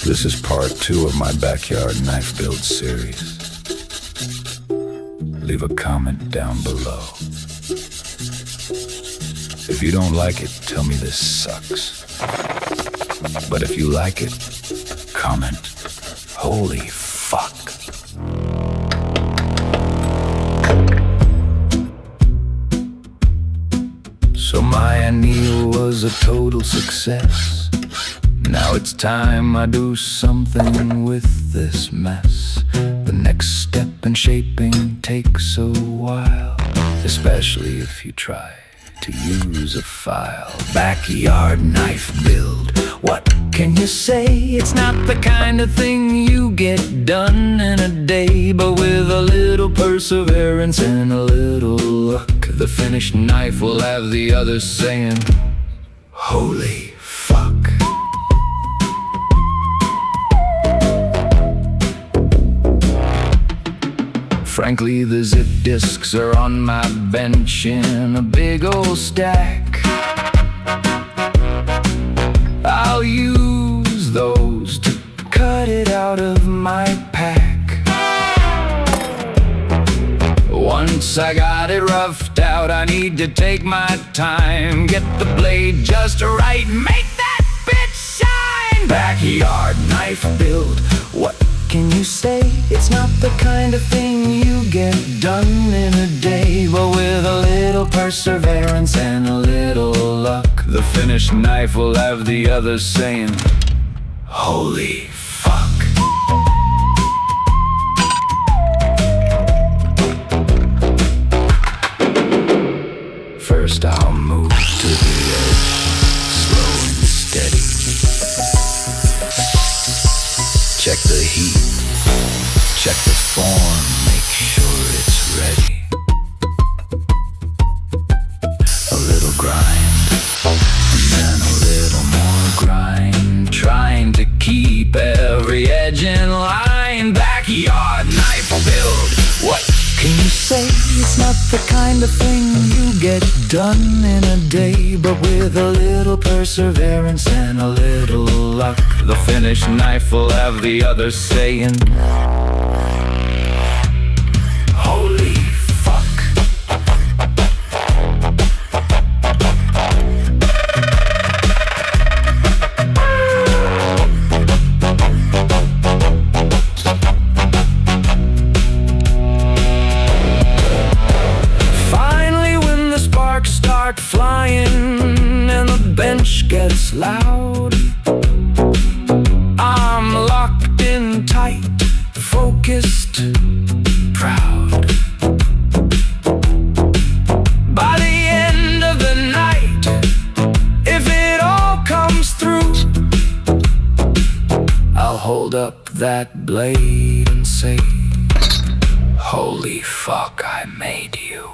This is part 2 of my backyard knife build series. Leave a comment down below. If you don't like it, tell me this sucks. But if you like it, comment, holy fuck. So my anneal was a total success. Now it's time I do something with this mess. The next step in shaping takes a while, especially if you try to use a file. Backyard knife build, what can you say? It's not the kind of thing you get done in a day, but with a little perseverance and a little luck, the finished knife will have the others saying, holy fuck. Frankly, the zip discs are on my bench in a big old stack. I'll use those to cut it out of my pack. Once I got it roughed out, I need to take my time, get the blade just right, make that bitch shine. Backyard knife build, what can you say? It's not the kind of thing you get done in a day, but with a little perseverance and a little luck, the finished knife will have the others saying, holy fuck. First I'll move to the edge, slow and steady. Check the heat, check the form, make sure it's ready. A little grind, and then a little more grind, trying to keep every edge in line. Backyard knife build, what can you say? It's not the kind of thing you get done in a day, but with a little perseverance and a little luck, the finished knife will have the others saying, holy fuck. Start flying and the bench gets loud. I'm locked in tight, focused, proud. By the end of the night, if it all comes through, I'll hold up that blade and say, holy fuck, I made you.